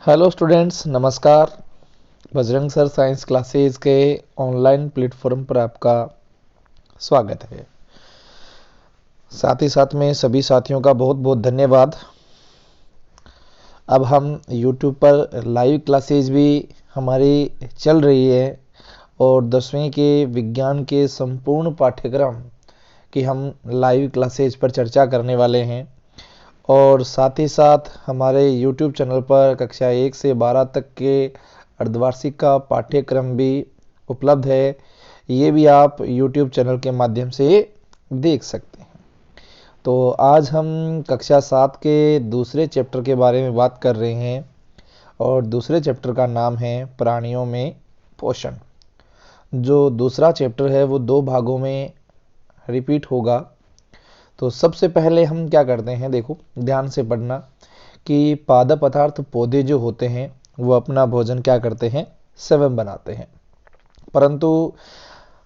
Hello students, नमस्कार। Bajrang sir science classes के online platform पर आपका स्वागत है। साथ ही साथ में सभी साथियों का बहुत बहुत धन्यवाद। अब हम YouTube पर लाइव क्लासेस भी हमारी चल रही है और 10वीं के विज्ञान के संपूर्ण पाठ्यक्रम की हम लाइव क्लासेस पर चर्चा करने वाले हैं। और साथ ही साथ हमारे YouTube चैनल पर कक्षा 1 से 12 तक के अर्धवार्षिक का पाठ्यक्रम भी उपलब्ध है। ये भी आप YouTube चैनल के माध्यम से देख सकते हैं। तो आज हम कक्षा 7 के दूसरे चैप्टर के बारे में बात कर रहे हैं और दूसरे चैप्टर का नाम है प्राणियों में पोषण। जो दूसरा चैप्टर है वो 2 भागों में रिपीट होगा। तो सबसे पहले हम क्या करते हैं, देखो ध्यान से पढ़ना कि पादप पदार्थ पौधे जो होते हैं वो अपना भोजन क्या करते हैं, स्वयं बनाते हैं। परंतु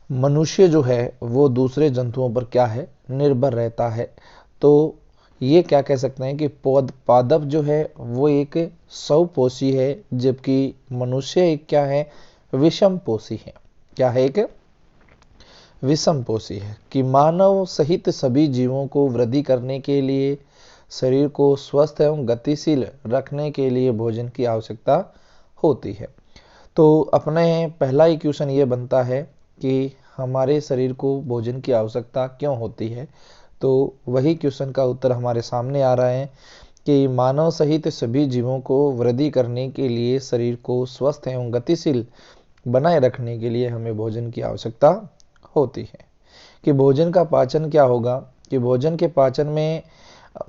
मनुष्य जो है वो दूसरे जंतुओं पर क्या है, निर्भर रहता है। तो ये क्या कह सकते हैं कि पादप जो है वो एक स्वपोषी है, जबकि मनुष्य एक क्या है, विषम पोषी है। क्या है, एक विषम पोषी है कि मानव सहित सभी जीवों को वृद्धि करने के लिए, शरीर को स्वस्थ एवं गतिशील रखने के लिए भोजन की आवश्यकता होती है। तो अपने पहला इक्वेशन ये बनता है कि हमारे शरीर को भोजन की आवश्यकता क्यों होती है। तो वही क्वेश्चन का उत्तर हमारे सामने आ रहा है कि मानव सहित सभी जीवों को वृद्धि करने के लिए, शरीर को स्वस्थ एवं गतिशील बनाए रखने के लिए हमें भोजन की आवश्यकता होती है। कि भोजन का पाचन क्या होगा, कि भोजन के पाचन में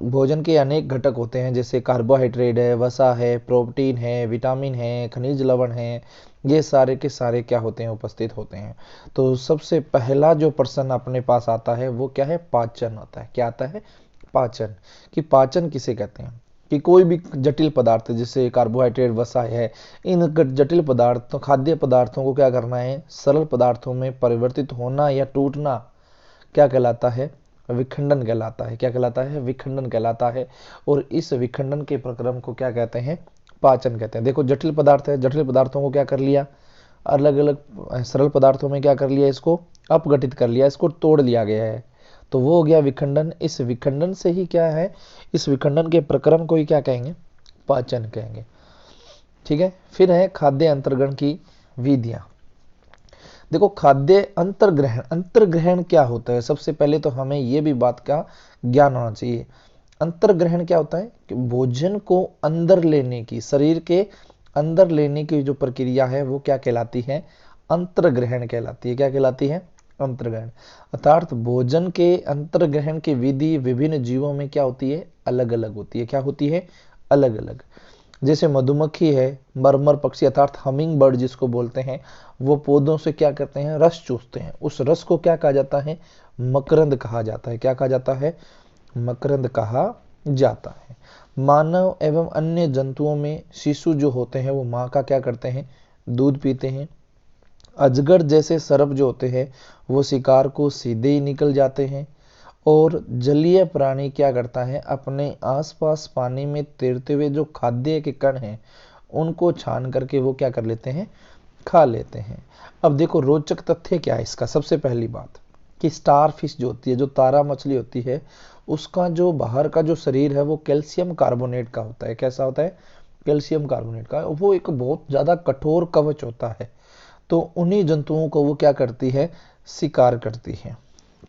भोजन के अनेक घटक होते हैं, जैसे कार्बोहाइड्रेट है, वसा है, प्रोटीन है, विटामिन है, खनिज लवण है। ये सारे के सारे क्या होते हैं, उपस्थित होते हैं। तो सबसे पहला जो प्रश्न अपने पास आता है वो क्या है, पाचन आता है। क्या आता है, पाचन। कि पाचन किसे कहते हैं, कि कोई भी जटिल पदार्थ जैसे कार्बोहाइड्रेट, वसा है, इन जटिल पदार्थों, खाद्य पदार्थों को क्या करना है, सरल पदार्थों में परिवर्तित होना या टूटना क्या कहलाता है, विखंडन कहलाता है। क्या कहलाता है, विखंडन कहलाता है। और इस विखंडन के प्रक्रम को क्या कहते हैं, पाचन कहते हैं। देखो जटिल पदार्थ है, जटिल पदार्थों को क्या कर लिया, अलग अलग सरल पदार्थों में क्या कर लिया, इसको अपघटित कर लिया, इसको तोड़ लिया गया है। तो वो हो गया विखंडन। इस विखंडन से ही क्या है, इस विखंडन के प्रक्रम को ही क्या कहेंगे, पाचन कहेंगे। ठीक है। फिर है खाद्य अंतर्ग्रहण की विधियां। देखो खाद्य अंतर्ग्रहण, अंतर्ग्रहण क्या होता है, सबसे पहले तो हमें यह भी बात का ज्ञान होना चाहिए। अंतर्ग्रहण क्या होता है कि भोजन को अंदर लेने की, शरीर के अंदर लेने की जो प्रक्रिया है वो क्या कहलाती है, अंतर्ग्रहण कहलाती है। क्या कहलाती है, अंतर्ग्रहण। अर्थात भोजन के अंतर्ग्रहण की विधि विभिन्न जीवों में क्या होती है, अलग अलग होती है। क्या होती है, अलग अलग। जैसे मधुमक्खी है, मरमर पक्षी अर्थात हमिंग बर्ड जिसको बोलते हैं, वो पौधों से क्या करते हैं, रस चूसते हैं। उस रस को क्या कहा जाता है, मकरंद कहा जाता है। क्या कहा जाता है, मकरंद कहा जाता है। मानव एवं अन्य जंतुओं में शिशु जो होते हैं वो माँ का क्या करते हैं, दूध पीते हैं। अजगर जैसे सर्प जो होते हैं वो शिकार को सीधे ही निकल जाते हैं। और जलीय प्राणी क्या करता है, अपने आसपास पानी में तैरते हुए जो खाद्य के कण हैं उनको छान करके वो क्या कर लेते हैं, खा लेते हैं। अब देखो रोचक तथ्य क्या है इसका, सबसे पहली बात कि स्टार फिश जो होती है, जो तारा मछली होती है, उसका जो बाहर का जो शरीर है वो कैल्शियम कार्बोनेट का होता है। कैसा होता है, कैल्शियम कार्बोनेट का। वो एक बहुत ज्यादा कठोर कवच होता है। तो उन्हीं जंतुओं को वो क्या करती है, शिकार करती है।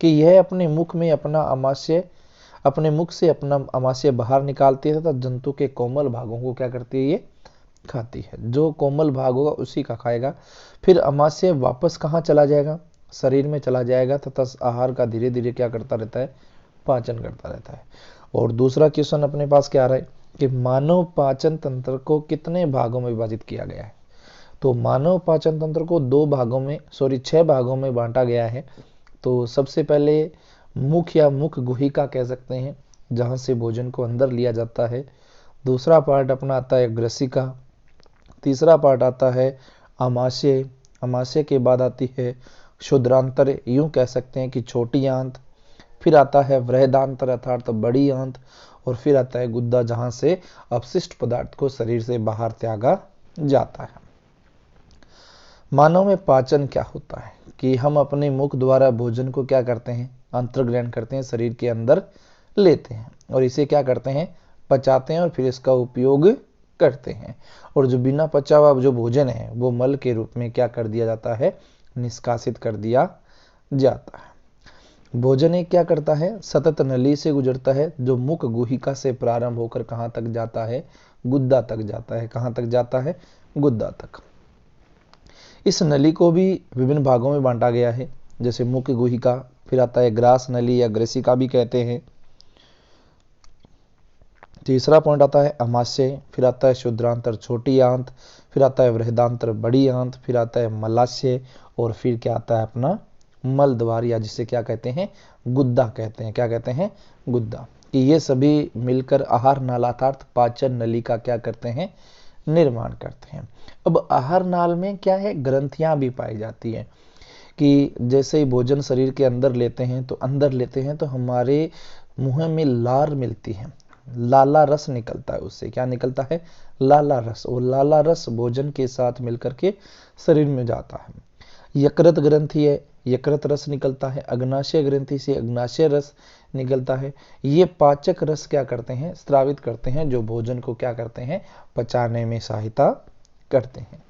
कि यह अपने मुख में अपना अमाशय, अपने मुख से अपना अमाशय बाहर निकालती है तथा जंतु के कोमल भागों को क्या करती है, ये खाती है। जो कोमल भाग होगा उसी का खाएगा। फिर अमाशय वापस कहाँ चला जाएगा, शरीर में चला जाएगा तथा आहार का धीरे धीरे क्या करता रहता है, पाचन करता रहता है। और दूसरा क्वेश्चन अपने पास क्या आ रहा है कि मानव पाचन तंत्र को कितने भागों में विभाजित किया गया है। तो मानव पाचन तंत्र को 6 भागों में बांटा गया है। तो सबसे पहले मुख या मुख गुहिका कह सकते हैं, जहां से भोजन को अंदर लिया जाता है। दूसरा पार्ट अपना आता है ग्रसिका। तीसरा पार्ट आता है अमाशय। अमाशय के बाद आती है क्षुद्रांतर, यूं कह सकते हैं कि छोटी आंत। फिर आता है वृहदांतर अर्थात बड़ी आंत। और फिर आता है गुद्दा, जहां से अपशिष्ट पदार्थ को शरीर से बाहर त्यागा जाता है। मानव में पाचन क्या होता है कि हम अपने मुख द्वारा भोजन को क्या करते हैं, अंतर्ग्रहण करते हैं, शरीर के अंदर लेते हैं और इसे क्या करते हैं, पचाते हैं और फिर इसका उपयोग करते हैं। और जो बिना पचा हुआ जो भोजन है वो मल के रूप में क्या कर दिया जाता है, निष्कासित कर दिया जाता है। भोजन एक क्या करता है, सतत नली से गुजरता है, जो मुख गुहिका से प्रारंभ होकर कहां तक जाता है, गुद्दा तक जाता है। कहां तक जाता है, गुद्दा तक। इस नली को भी विभिन्न भागों में बांटा गया है, जैसे मुख गुहिका, फिर आता है ग्रास नली या ग्रेसिका भी कहते हैं। तीसरा पॉइंट आता है अमाशय, फिर आता है शुद्रांतर छोटी आंत, फिर आता है बृहदांतर बड़ी आंत, फिर आता है मलाशय और फिर क्या आता है अपना मल द्वार, या जिसे क्या कहते हैं, गुद्दा कहते हैं। क्या कहते हैं, गुद्दा। कि ये सभी मिलकर आहार नाल अर्थात पाचन नली का क्या करते हैं, निर्माण करते हैं। अब आहार नाल में क्या है, ग्रंथियां भी पाई जाती है कि जैसे ही भोजन शरीर के अंदर लेते हैं तो हमारे मुंह में लार मिलती है, लाला रस निकलता है, उससे क्या निकलता है, लाला रस। और लाला रस भोजन के साथ मिलकर के शरीर में जाता है। यकृत ग्रंथि है, यकृत रस निकलता है। अग्नाशय ग्रंथि से अग्नाशय रस निकलता है। ये पाचक रस क्या करते हैं, स्रावित करते हैं, जो भोजन को क्या करते हैं, पचाने में सहायता करते हैं।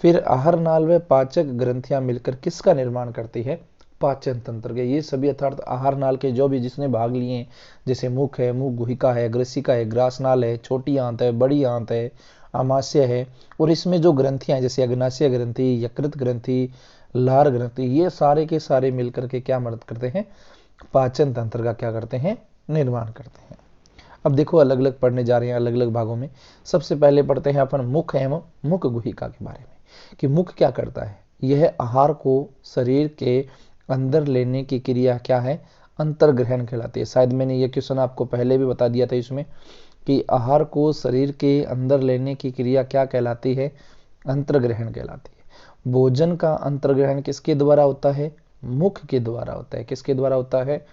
फिर आहार नाल व पाचक ग्रंथियां मिलकर किसका निर्माण करती है, पाचन तंत्र के। ये सभी अर्थात आहार नाल के जो भी जिसने भाग लिए हैं, जैसे मुख है, मुख गुहिका है, ग्रसिका है, ग्रास नाल है, छोटी आंत है, बड़ी आंत है, आमाशय है, और इसमें जो ग्रंथियां हैं जैसे अग्नाशय ग्रंथि, यकृत ग्रंथि, लार ग्रंथि, ये सारे के सारे मिलकर के क्या मदद करते हैं, पाचन तंत्र का क्या करते हैं, निर्माण करते हैं। अब देखो अलग अलग पढ़ने जा रहे हैं, अलग अलग भागों में। सबसे पहले पढ़ते हैं अपन मुख एवं मुख गुहिका के बारे में कि मुख क्या करता है। यह आहार को शरीर के अंदर लेने की क्रिया क्या है, अंतर्ग्रहण कहलाती है। शायद मैंने ये क्वेश्चन आपको पहले भी बता दिया था इसमें कि आहार को शरीर के अंदर लेने की क्रिया क्या कहलाती है, अंतर्ग्रहण कहलाती है। भोजन का अंतर्ग्रहण किसके द्वारा होता है, मुख के द्वारा होता है। किसके द्वारा होता है,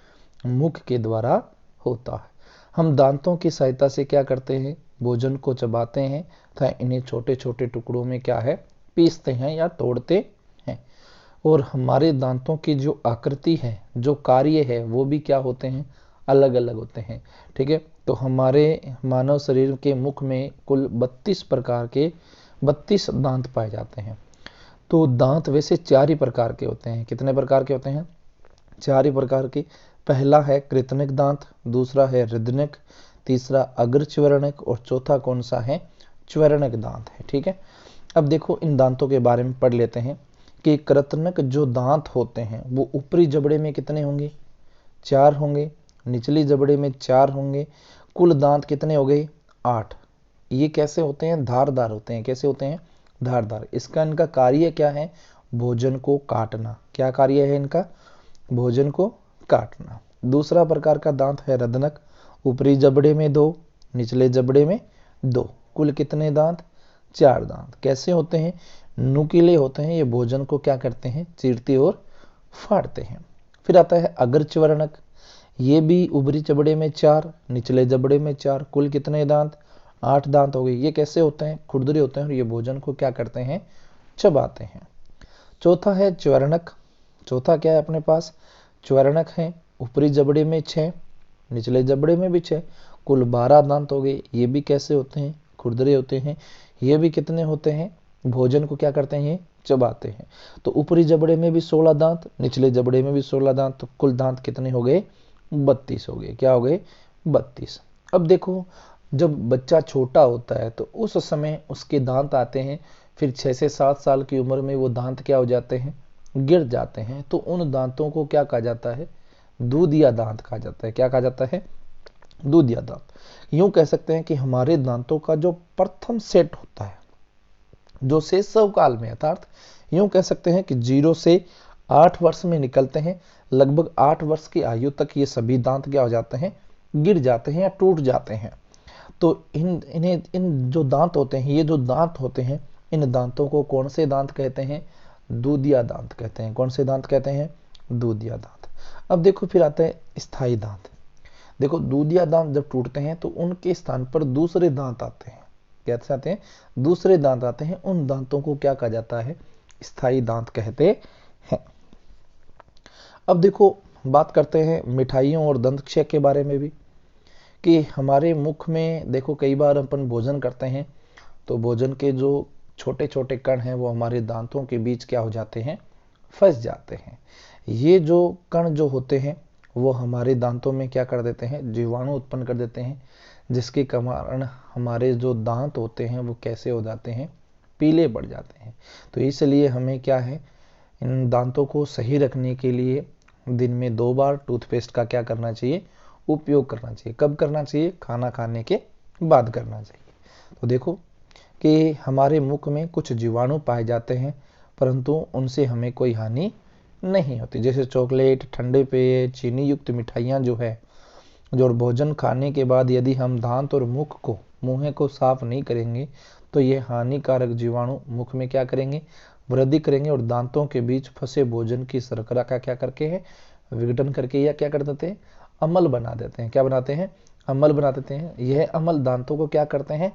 मुख के द्वारा होता है। हम दांतों की सहायता से क्या करते हैं, भोजन को चबाते हैं तथा इन्हें छोटे छोटे टुकड़ों में क्या है, पीसते हैं या तोड़ते हैं। और हमारे दांतों की जो आकृति है, जो कार्य है, वो भी क्या होते हैं, अलग अलग होते हैं। ठीक है, तो हमारे मानव शरीर के मुख में कुल 32 प्रकार के 32 दांत पाए जाते हैं। तो दांत वैसे 4 ही प्रकार के होते हैं। कितने प्रकार के होते हैं, 4 ही प्रकार के। पहला है कृतनिक दांत, दूसरा है हृदयनिक, तीसरा अग्रच्वरणिक और चौथा कौन सा है, च्वरणिक दांत है। ठीक है, अब देखो इन दांतों के बारे में पढ़ लेते हैं कि कृतनिक जो दांत होते हैं वो ऊपरी जबड़े में कितने होंगे, 4 होंगे, निचली जबड़े में 4 होंगे, कुल दांत कितने हो गए, 8। ये कैसे होते हैं, धारदार होते हैं। कैसे होते हैं, धारदार। इनका कार्य क्या है, भोजन को काटना। क्या कार्य है इनका, भोजन को काटना। दूसरा प्रकार का दांत है रदनक, ऊपरी जबड़े में 2, निचले जबड़े में 2, कुल कितने दांत, 4 दांत। कैसे होते हैं, नुकीले होते हैं। ये भोजन को क्या करते हैं, चीरते और फाड़ते हैं। फिर आता है अग्रच्वरणक, ये भी ऊपरी जबड़े में 4, निचले जबड़े में 4, कुल कितने दांत, 8 दांत हो गए। ये कैसे होते हैं, खुरदरे होते हैं और ये भोजन को क्या करते हैं, चबाते हैं। चौथा है च्वरणक। चौथा क्या है अपने पास, च्वरणक है, ऊपरी जबड़े में 6, निचले जबड़े में भी 6, कुल 12 दांत हो गए। ये भी कैसे होते हैं, खुरदरे होते हैं। ये भी कितने होते हैं, भोजन को क्या करते हैं, चबाते हैं। तो ऊपरी जबड़े में भी 16 दांत, निचले जबड़े में भी 16 दांत, तो कुल दांत कितने हो गए, 32 हो गए। क्या हो गए, 32। अब देखो जब बच्चा छोटा होता है तो उस समय उसके दांत आते हैं, फिर 6 से 7 साल की उम्र में वो दांत क्या हो जाते हैं, गिर जाते हैं। तो उन दांतों को क्या कहा जाता है, दूधिया दांत कहा जाता है। क्या कहा जाता है, दूधिया दांत। यूं कह सकते हैं कि हमारे दांतों का जो प्रथम सेट होता है, जो शैशव काल में, अर्थात यूं कह सकते हैं कि 0 से 8 वर्ष में निकलते हैं। लगभग 8 वर्ष की आयु तक ये सभी दांत क्या हो जाते हैं, गिर जाते हैं या टूट जाते हैं। तो इन जो दांत होते हैं, ये जो दांत होते हैं, इन दांतों को कौन से दांत कहते हैं, दूधिया दांत कहते हैं। कौन से दांत कहते हैं, दूधिया दांत। अब देखो फिर आता है स्थायी दांत। देखो दूधिया दांत जब टूटते हैं तो उनके स्थान पर दूसरे दांत आते हैं। कैसे आते हैं? दूसरे दांत आते हैं। उन दांतों को क्या कहा जाता है? स्थायी दांत कहते हैं। अब देखो बात करते हैं मिठाइयों और दंत क्षय के बारे में भी, कि हमारे मुख में देखो कई बार अपन भोजन करते हैं तो भोजन के जो छोटे छोटे कण हैं वो हमारे दांतों के बीच क्या हो जाते हैं? फंस जाते हैं। ये जो कण जो होते हैं वो हमारे दांतों में क्या कर देते हैं? जीवाणु उत्पन्न कर देते हैं, जिसके कारण हमारे जो दांत होते हैं वो कैसे हो जाते हैं? पीले पड़ जाते हैं। तो इसलिए हमें क्या है, इन दांतों को सही रखने के लिए दिन में 2 बार टूथपेस्ट का क्या करना चाहिए? उपयोग करना चाहिए। कब करना चाहिए? खाना खाने के बाद करना चाहिए। तो देखो कि हमारे मुख में कुछ जीवाणु पाए जाते हैं, परंतु उनसे हमें कोई हानि नहीं होती। जैसे चॉकलेट, ठंडे पेय, चीनी युक्त मिठाइयाँ जो है, जो भोजन खाने के बाद यदि हम दांत और मुंह को साफ नहीं करेंगे तो ये हानिकारक जीवाणु मुख में क्या करेंगे? वृद्धि करेंगे और दांतों के बीच फंसे भोजन की शर्करा का क्या करके है? विघटन करके या क्या कर देते हैं? अम्ल बना देते हैं। क्या बनाते हैं? अम्ल बना देते हैं। यह अम्ल दांतों को क्या करते हैं?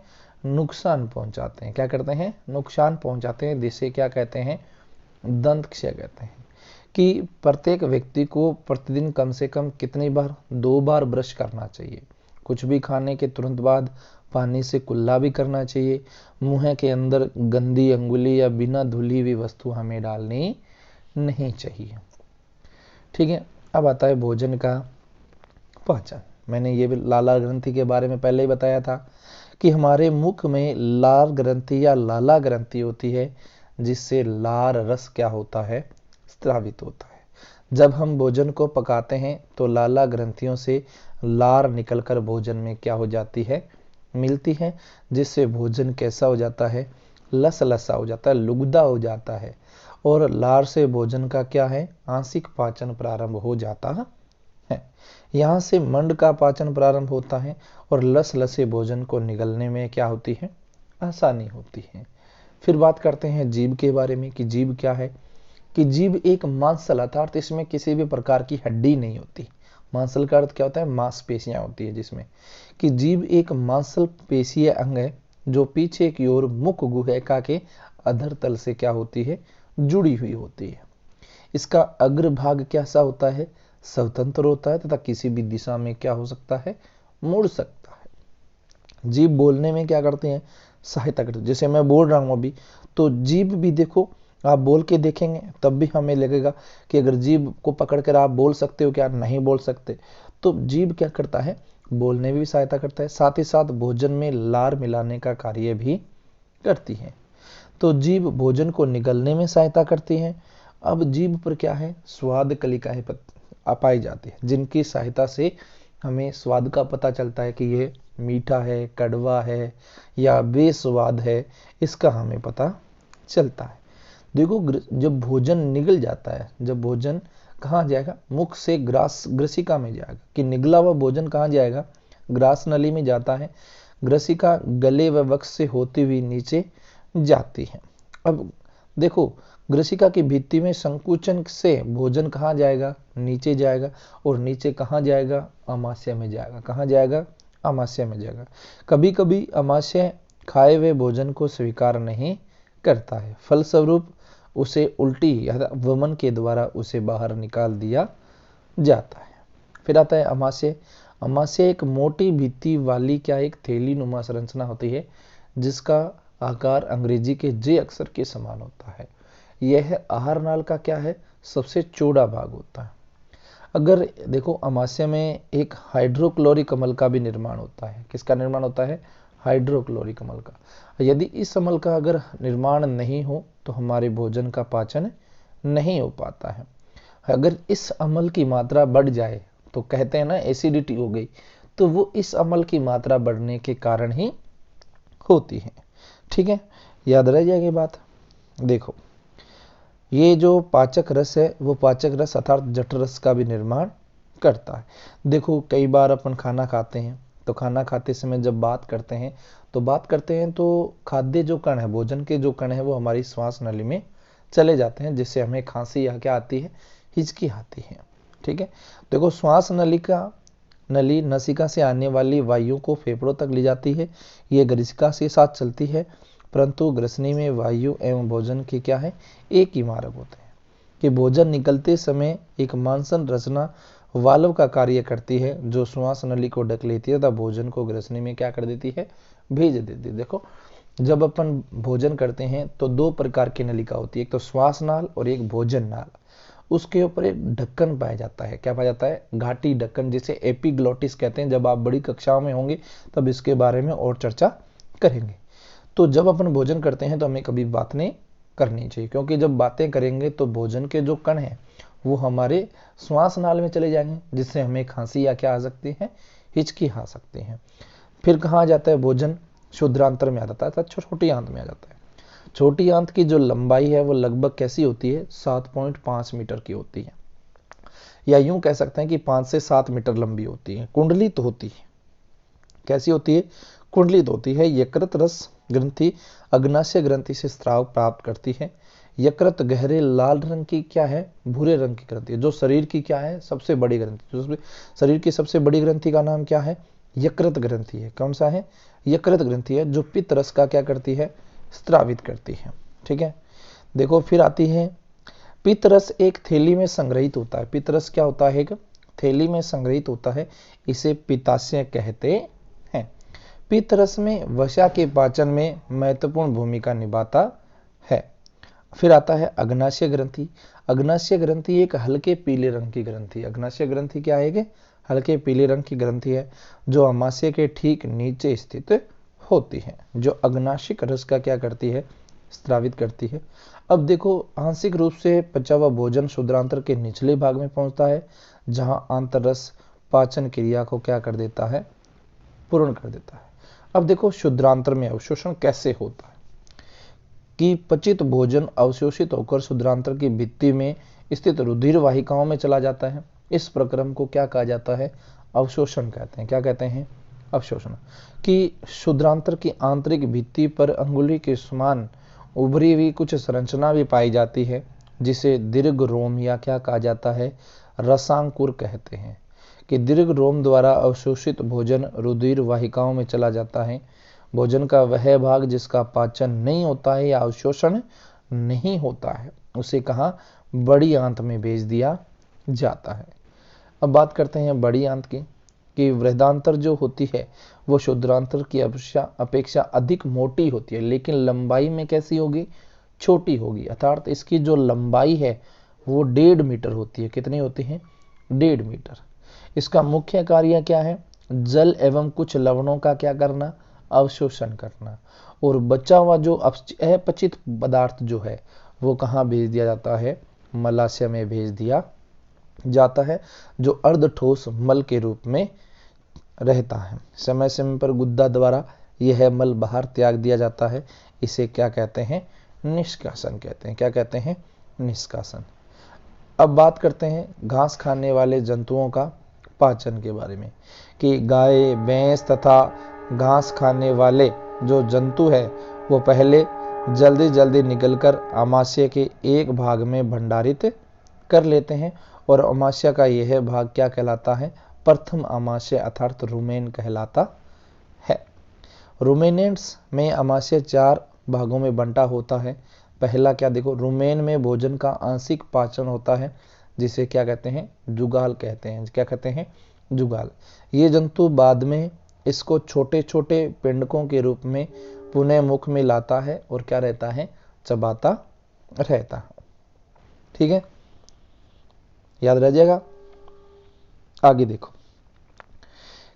नुकसान पहुंचाते हैं। क्या करते हैं? नुकसान पहुंचाते हैं, जिसे क्या कहते हैं? दंत क्षय कहते हैं। कि प्रत्येक व्यक्ति को प्रतिदिन कम से कम कितनी बार? 2 बार ब्रश करना चाहिए। कुछ भी खाने के तुरंत बाद पानी से कुल्ला भी करना चाहिए। मुंह के अंदर गंदी अंगुली या बिना धुली हुई वस्तु हमें डालनी नहीं चाहिए। ठीक है। अब आता है भोजन का पाचन। मैंने ये भी लाला ग्रंथि के बारे में पहले ही बताया था कि हमारे मुख में लार ग्रंथि या लाला ग्रंथि होती है, जिससे लार रस क्या होता है? स्रावित होता है। जब हम भोजन को पकाते हैं तो लाला ग्रंथियों से लार निकलकर भोजन में क्या हो जाती है? मिलती है, जिससे भोजन कैसा हो जाता है? लसलसा हो जाता है, लुगदा हो जाता है। और लार से भोजन का क्या है? आंशिक पाचन प्रारंभ हो जाता है। यहाँ से मंड का पाचन प्रारंभ होता है और लसलसे भोजन को निगलने में क्या होती है? आसानी होती है। फिर बात करते हैं जीभ के बारे में, कि जीभ क्या है? कि जीभ एक मांसल अर्थात इसमें किसी भी प्रकार की हड्डी नहीं होती। मांसल का अर्थ क्या होता है? मांसपेशियां होती है जिसमें, कि जीभ एक मांसल पेशीय अंग है जो पीछे की ओर मुख गुहिका के अधर तल से क्या होती है? जुड़ी हुई होती है। इसका अग्रभाग कैसा होता है? स्वतंत्र होता है तथा किसी भी दिशा में क्या हो सकता है? मुड़ सकता है। जीभ बोलने में क्या करते हैं? सहायता करते हैं। जैसे मैं बोल रहा हूं अभी, तो जीभ भी देखो, आप बोल के देखेंगे तब भी हमें लगेगा कि अगर जीभ को पकड़कर आप बोल सकते हो क्या? नहीं बोल सकते। तो जीभ क्या करता है? बोलने में भी सहायता करता है, साथ ही साथ भोजन में लार मिलाने का कार्य भी करती है। तो जीभ भोजन को निगलने में सहायता करती है। अब जीभ पर क्या है? स्वाद कलिकाएं पाई जाती है, जिनकी सहायता से हमें स्वाद का पता चलता है कि ये मीठा है, कड़वा है या बेस्वाद है, इसका हमें पता चलता है। देखो जब भोजन निगल जाता है, जब भोजन कहाँ जाएगा? मुख से ग्रसिका में जाएगा। कि निगला हुआ भोजन कहाँ जाएगा? ग्रास नली में जाता है। ग्रसिका गले व वक्ष से होती हुई नीचे जाती है। अब देखो ग्रसिका की भित्ति में संकुचन से भोजन कहाँ जाएगा? नीचे जाएगा। और नीचे कहाँ जाएगा? आमाशय में जाएगा। कहाँ जाएगा? आमाशय में जाएगा। कभी कभी आमाशय खाए हुए भोजन को स्वीकार नहीं करता है, फलस्वरूप उसे उल्टी या वमन के द्वारा उसे बाहर निकाल दिया जाता है। फिर आता है अमाशय। अमाशय एक मोटी भित्ति वाली क्या एक थैली नुमा संरचना होती है, जिसका आकार अंग्रेजी के जे अक्षर के समान होता है। यह आहार नाल का क्या है? सबसे चौड़ा भाग होता है। अगर देखो अमाशय में एक हाइड्रोक्लोरिक अम्ल का भी निर्माण होता है। किसका निर्माण होता है? हाइड्रोक्लोरिक अम्ल का। यदि इस अम्ल का अगर निर्माण नहीं हो तो हमारे भोजन का पाचन नहीं हो पाता है। अगर इस अम्ल की मात्रा बढ़ जाए तो कहते हैं ना एसिडिटी हो गई, तो वो इस अम्ल की मात्रा बढ़ने के कारण ही होती है। ठीक है, याद रह जाएगी बात। देखो ये जो पाचक रस है वो पाचक रस अर्थात जठरस का भी निर्माण करता है। देखो कई बार अपन खाना खाते हैं तो खाना खाते समय जब बात करते हैं तो खाद्य जो कण है, भोजन के जो कण है वो हमारी श्वास नली में चले जाते हैं, जिससे हमें खांसी या क्या आती है? हिचकी आती है। ठीक है, देखो श्वास नली का नली नसिका से आने वाली वायु को फेफड़ों तक ले जाती है। ये ग्रसिका के साथ चलती है, परंतु ग्रसनी में वायु एवं भोजन की क्या है, एक ही मार्ग होते हैं कि भोजन निकलते समय एक मांसन रचना वाल्व का कार्य करती है जो श्वास नली को ढक लेती है तथा भोजन को ग्रसनी में क्या कर देती है, भेज देती है। देखो जब अपन भोजन करते हैं तो दो प्रकार की नलिका होती है, एक तो श्वास नाल और एक भोजन नाल। उसके ऊपर एक ढक्कन पाया जाता है, क्या पाया जाता है, घाटी ढक्कन, जिसे एपिग्लोटिस कहते हैं। जब आप बड़ी कक्षाओं में होंगे तब इसके बारे में और चर्चा करेंगे। तो जब अपन भोजन करते हैं तो हमें कभी बात नहीं करनी चाहिए, क्योंकि जब बातें करेंगे तो भोजन के जो कण हैं वो हमारे श्वास नाल में चले जाएंगे, जिससे हमें खांसी या क्या आ सकती है, हिचकी आ सकती है। फिर कहाँ आ जाता है भोजन, शुद्रांतर में आ जाता है, छोटी आंत में आ जाता है। छोटी आंत की जो लंबाई है वो लगभग कैसी होती है, 7.5 मीटर की होती है, या यूं कह सकते हैं कि 5 से 7 मीटर लंबी होती है। कुंडलित होती है, कैसी होती है, कुंडलित होती है। यकृत रस ग्रंथि अग्नाशय ग्रंथि से स्राव प्राप्त करती है। यकृत गहरे लाल रंग की क्या है, भूरे रंग की ग्रंथि है, जो शरीर की क्या है, सबसे बड़ी ग्रंथि। जो शरीर की सबसे बड़ी ग्रंथि का नाम क्या है, यकृत ग्रंथि है। कौन सा है, यकृत ग्रंथि है, जो पित्त रस का क्या करती है, स्रावित करती है। ठीक है, देखो फिर आती है पित्त रस, एक थैली में संग्रहित होता है। पित्त रस क्या होता है, एक थैली में संग्रहित होता है, इसे पित्ताशय कहते हैं। पित्त रस में वसा के पाचन में महत्वपूर्ण भूमिका निभाता है। फिर आता है अग्नाशय ग्रंथि। अग्नाशय ग्रंथि एक हल्के पीले रंग की ग्रंथि। अग्नाशय ग्रंथि क्या है, हल्के पीले रंग की ग्रंथि है, जो अमाशय के ठीक नीचे स्थित होती है, जो अग्नाशिक रस का क्या करती है, स्रावित करती है। अब देखो आंशिक रूप से पचा हुआ भोजन शुद्रांतर के निचले भाग में पहुंचता है, जहां आंतररस पाचन क्रिया को क्या कर देता है, पूर्ण कर देता है। अब देखो शुद्रांतर में अवशोषण कैसे होता है, कि पचित भोजन अवशोषित होकर शुद्रांतर की भित्ति में स्थित रुधिर वाहिकाओं में चला जाता है। इस प्रक्रम को क्या कहा जाता है, अवशोषण कहते हैं। क्या कहते हैं, अवशोषण। कि शुद्रांतर की आंतरिक भित्ति पर अंगुली के समान उभरी हुई कुछ संरचना भी पाई जाती है, जिसे दीर्घ रोम या क्या कहा जाता है, रसांकुर कहते हैं। कि दीर्घ रोम द्वारा अवशोषित भोजन रुधिर वाहिकाओं में चला जाता है। भोजन का वह भाग जिसका पाचन नहीं होता है या अवशोषण नहीं होता है, उसे कहाँ, बड़ी आंत में भेज दिया जाता है। अब बात करते हैं बड़ी आंत की, कि वृहदांतर जो होती है वो शुद्रांतर की अपेक्षा अधिक मोटी होती है, लेकिन लंबाई में कैसी होगी, छोटी होगी। अर्थात इसकी जो लंबाई है वो 1.5 मीटर होती है। कितनी होती है, 1.5 मीटर। इसका मुख्य कार्य क्या है, जल एवं कुछ लवणों का क्या करना, अवशोषण करना। और बचा हुआ जो अपचित पदार्थ जो है वो कहाँ भेज दिया जाता है, मलाशय में भेज दिया जाता है, जो अर्ध ठोस मल के रूप में रहता है। समय समय पर गुद्दा द्वारा यह मल बाहर त्याग दिया जाता है। इसे क्या कहते हैं, निष्कासन कहते हैं। क्या कहते हैं, निष्कासन। अब बात करते हैं घास खाने वाले जंतुओं का पाचन के बारे में, कि गाय भैंस तथा घास खाने वाले जो जंतु है वो पहले जल्दी जल्दी निकलकर आमाशय के एक भाग में भंडारित कर लेते हैं, और आमाशय का यह भाग क्या कहलाता है, प्रथम आमाशय अर्थात रुमेन कहलाता है। रुमेनेंट्स में आमाशय 4 भागों में बंटा होता है। पहला क्या, देखो रुमेन में भोजन का आंशिक पाचन होता है, जिसे क्या कहते हैं, जुगाल कहते हैं। क्या कहते हैं, जुगाल। ये जंतु बाद में इसको छोटे छोटे पिंडकों के रूप में पुनः मुख में लाता है और क्या रहता है, चबाता रहता है। ठीक है, याद रह जाएगा। आगे देखो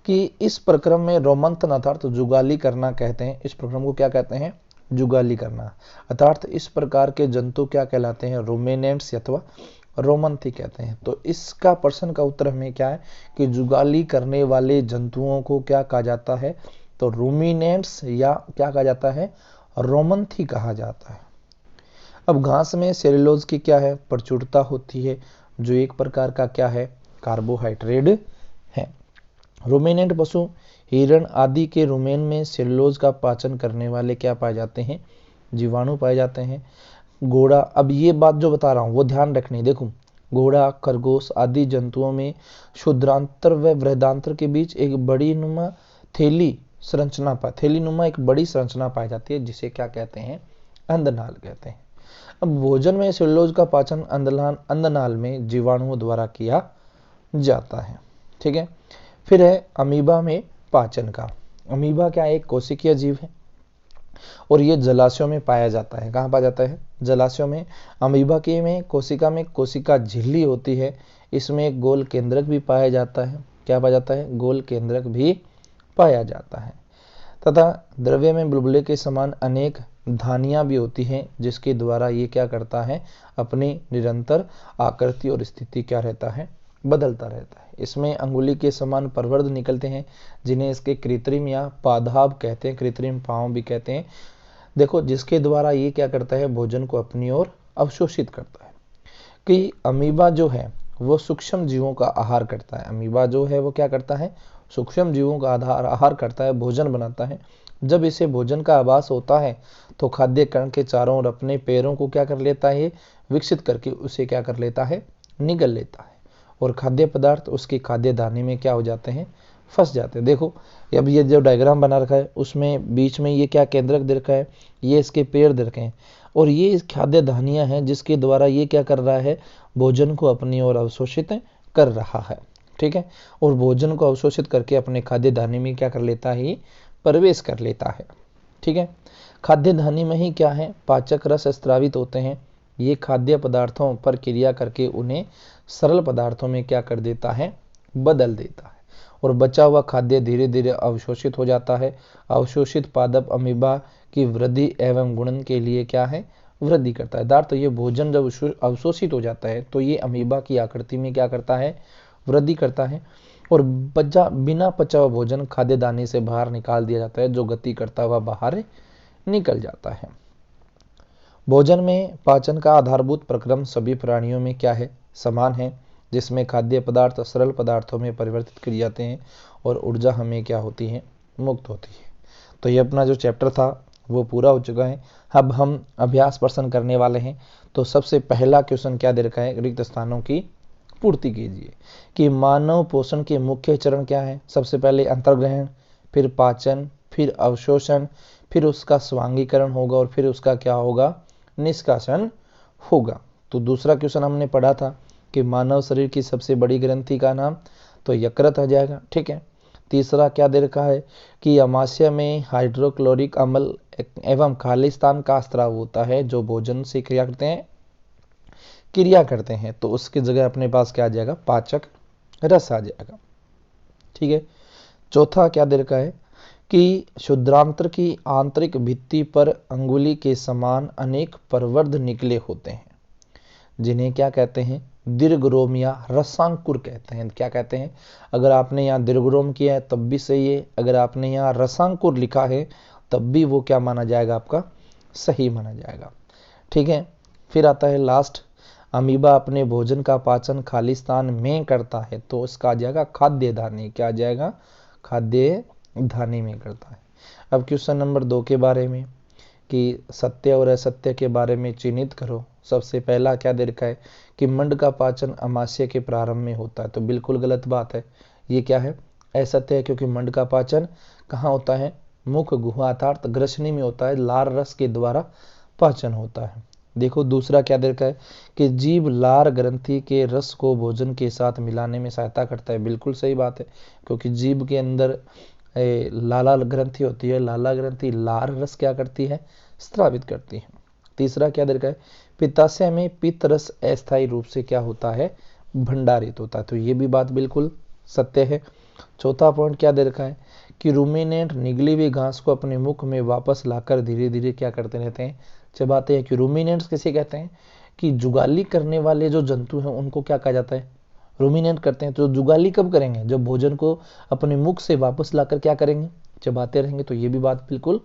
कि इस प्रक्रम में रोमंथन अर्थात जुगाली करना कहते हैं। इस प्रक्रम को क्या कहते हैं, जुगाली करना। अर्थात इस प्रकार के जंतु क्या कहलाते हैं, रोमेनेंट्स अथवा रोमंथी कहते हैं। तो इसका प्रश्न का उत्तर हमें क्या है, कि जुगाली करने वाले जंतुओं को क्या कहा जाता है, तो रूमिनेंट्स या क्या कहा जाता है, रोमंथी कहा जाता है। अब घास में सेलुलोज की क्या है, प्रचुरता होती है, जो एक प्रकार का क्या है, कार्बोहाइड्रेट है। रूमिनेंट पशु हिरण आदि के रुमेन में सेलुलोज का पाचन करने वाले क्या पाए जाते हैं, जीवाणु पाए जाते हैं। घोड़ा, अब ये बात जो बता रहा हूं वो ध्यान रखनी। देखो घोड़ा, खरगोश आदि जंतुओं में शुद्रांत्र व बृहदांत्र के बीच एक बड़ी नुमा थैली नुमा एक बड़ी संरचना पाई जाती है, जिसे क्या कहते हैं? अंडनाल कहते हैं। अब भोजन में सेलुलोज का पाचन अंडनाल में जीवाणुओं द्वारा किया जाता है। ठीक है। फिर है अमीबा में पाचन का। अमीबा क्या है? एक कोशिकीय जीव है और ये जलाशयों में पाया जाता है। कहाँ पाया जाता है? जलाशयों में। अमीबा के में कोशिका झिल्ली होती है। इसमें एक गोल केंद्रक भी पाया जाता है। क्या पाया जाता है? गोल केंद्रक भी पाया जाता है। तथा द्रव्य में बुलबुले के समान अनेक धानियां भी होती हैं, जिसके द्वारा ये क्या करता है? अपनी निरंतर आकृति और स्थिति क्या रहता है? बदलता रहता है। इसमें अंगुली के समान प्रवर्ध निकलते हैं, जिन्हें इसके कृत्रिम या पादाभ कहते हैं, कृत्रिम पांव भी कहते हैं। देखो, जिसके द्वारा ये क्या करता है? भोजन को अपनी ओर अवशोषित करता है। कि अमीबा जो है वो सूक्ष्म जीवों का आहार करता है। अमीबा जो है वो क्या करता है? सूक्ष्म जीवों का आहार करता है, भोजन बनाता है। जब इसे भोजन का आभास होता है तो खाद्य कण के चारों ओर अपने पैरों को क्या कर लेता है? विकसित करके उसे क्या कर लेता है? निगल लेता है। और खाद्य पदार्थ उसके खाद्य दाने में क्या हो जाते हैं? फंस जाते हैं। देखो, अब ये जो डायग्राम बना रखा है उसमें बीच में ये क्या केंद्रक दे रखा है? ये इसके पेड़ दे रखे हैं और ये खाद्य धानियां हैं, जिसके द्वारा ये क्या कर रहा है? भोजन को अपनी ओर अवशोषित कर रहा है। ठीक है। और भोजन को अवशोषित करके अपने खाद्य धानी में क्या कर लेता है? प्रवेश कर लेता है। ठीक है। खाद्य धानी में ही क्या है? पाचक रस स्रावित होते हैं। ये खाद्य पदार्थों पर क्रिया करके उन्हें सरल पदार्थों में क्या कर देता है? बदल देता है। और बचा हुआ खाद्य धीरे धीरे अवशोषित हो जाता है। अवशोषित पादप अमीबा की वृद्धि एवं गुणन के लिए क्या है? वृद्धि करता है। तो ये भोजन जब अवशोषित हो जाता है तो ये अमीबा की आकृति में क्या करता है? वृद्धि करता है। और बिना पचा हुआ भोजन खाद्य दाने से बाहर निकाल दिया जाता है, जो गति करता हुआ बाहर निकल जाता है। भोजन में पाचन का आधारभूत प्रक्रम सभी प्राणियों में क्या है? समान है, जिसमें खाद्य पदार्थ सरल पदार्थों में परिवर्तित किए जाते हैं और ऊर्जा हमें क्या होती है? मुक्त होती है। तो ये अपना जो चैप्टर था वो पूरा हो चुका है। अब हम अभ्यास प्रश्न करने वाले हैं। तो सबसे पहला क्वेश्चन क्या दे रखा है? रिक्त स्थानों की पूर्ति कीजिए। कि मानव पोषण के मुख्य चरण क्या है? सबसे पहले अंतर्ग्रहण, फिर पाचन, फिर अवशोषण, फिर उसका स्वांगीकरण होगा और फिर उसका क्या होगा? निष्कासन होगा। तो दूसरा क्वेश्चन हमने पढ़ा था कि मानव शरीर की सबसे बड़ी ग्रंथि का नाम, तो यकृत आ जाएगा। ठीक है। तीसरा क्या दे रखा है? कि अमाशय में हाइड्रोक्लोरिक अम्ल एवं खालिस्तान का स्राव होता है, जो भोजन से क्रिया करते हैं। तो उसकी जगह अपने पास क्या आ जाएगा? पाचक रस आ जाएगा। ठीक है। चौथा क्या दे रखा है? कि शुद्रांत्र की आंतरिक भित्ति पर अंगुली के समान अनेक प्रवर्ध निकले होते हैं, जिन्हें क्या कहते हैं? दीर्घरोम या रसांकुर कहते हैं। क्या कहते हैं? अगर आपने यहाँ दीर्घरोम किया है तब भी सही है, अगर आपने यहाँ रसांकुर लिखा है तब भी वो क्या माना जाएगा? आपका सही माना जाएगा। ठीक है। फिर आता है लास्ट, अमीबा अपने भोजन का पाचन खालिस्तान में करता है, तो उसका आ जाएगा खाद्य धानी। क्या आ जाएगा? खाद्य धानी में करता है। अब क्वेश्चन नंबर 2 के बारे में, कि सत्य और असत्य के बारे में चिन्हित करो। सबसे पहला क्या दे रखा है? कि मंड का पाचन अमाशय के प्रारंभ में होता है, तो बिल्कुल गलत बात है। ये क्या है? असत्य है, क्योंकि मंड का पाचन कहाँ होता है? मुख गुहा अर्थात ग्रसनी में होता है। लार रस के द्वारा पाचन होता है। देखो दूसरा क्या दे रखा है? कि जीभ लार ग्रंथि के रस को भोजन के साथ मिलाने में सहायता करता है। बिल्कुल सही बात है, क्योंकि जीभ के अंदर लाला ग्रंथि होती है। लाला ग्रंथि लार रस क्या करती है? स्रावित करती है। तीसरा क्या दे रखा है? पित्ताशय में पित्त रस अस्थायी रूप से क्या होता है? भंडारित होता है। तो ये भी बात बिल्कुल सत्य है। चौथा पॉइंट क्या दे रखा है? कि रूमिनेंट निगली हुई घास को अपने मुख में वापस लाकर धीरे धीरे क्या करते रहते हैं? चबाते हैं। कि रूमिनेंट्स किसे कहते हैं? कि जुगाली करने वाले जो जंतु हैं उनको क्या कहा जाता है? रूमिनेंट करते हैं। तो जुगाली कब करेंगे? जब भोजन को अपने मुख से वापस लाकर क्या करेंगे? चबाते रहेंगे। तो ये भी बात बिल्कुल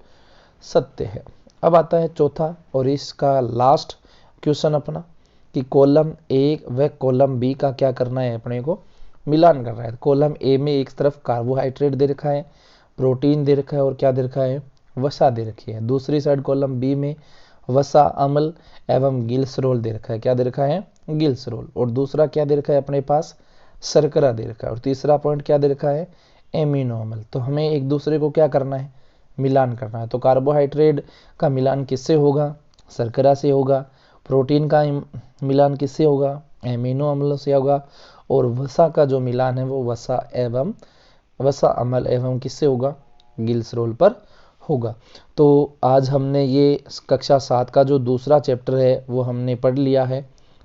सत्य है। अब आता है चौथा और इसका लास्ट क्वेश्चन अपना, कि कॉलम ए व कॉलम बी का क्या करना है? अपने को मिलान करना है। कॉलम ए में एक तरफ कार्बोहाइड्रेट दे रखा है, प्रोटीन दे रखा है और क्या दे रखा है? वसा दे रखी है। दूसरी साइड कॉलम बी में वसा, अम्ल एवं ग्लिसरॉल दे रखा है। क्या दे रखा है? गिल्सरोल, और दूसरा क्या दे रखा है अपने पास, शर्करा दे रखा है, और तीसरा पॉइंट क्या दे रखा है, एमिनो अम्ल। तो हमें एक दूसरे को क्या करना है, मिलान करना है। तो कार्बोहाइड्रेट का मिलान किससे होगा, शर्करा से होगा। प्रोटीन का मिलान किससे होगा, एमिनो अम्ल से होगा। और वसा का जो मिलान है वो वसा अम्ल एवं किससे होगा, गिल्सरोल पर होगा। तो आज हमने ये कक्षा 7 का जो दूसरा चैप्टर है वो हमने पढ़ लिया है।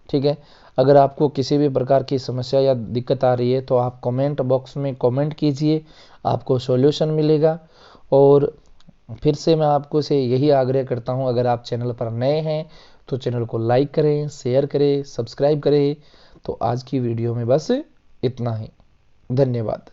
ठीक है, अगर आपको किसी भी प्रकार की समस्या या दिक्कत आ रही है तो आप कमेंट बॉक्स में कमेंट कीजिए, आपको सॉल्यूशन मिलेगा। और फिर से मैं आपको से यही आग्रह करता हूं, अगर आप चैनल पर नए हैं तो चैनल को लाइक करें, शेयर करें, सब्सक्राइब करें। तो आज की वीडियो में बस इतना ही। धन्यवाद।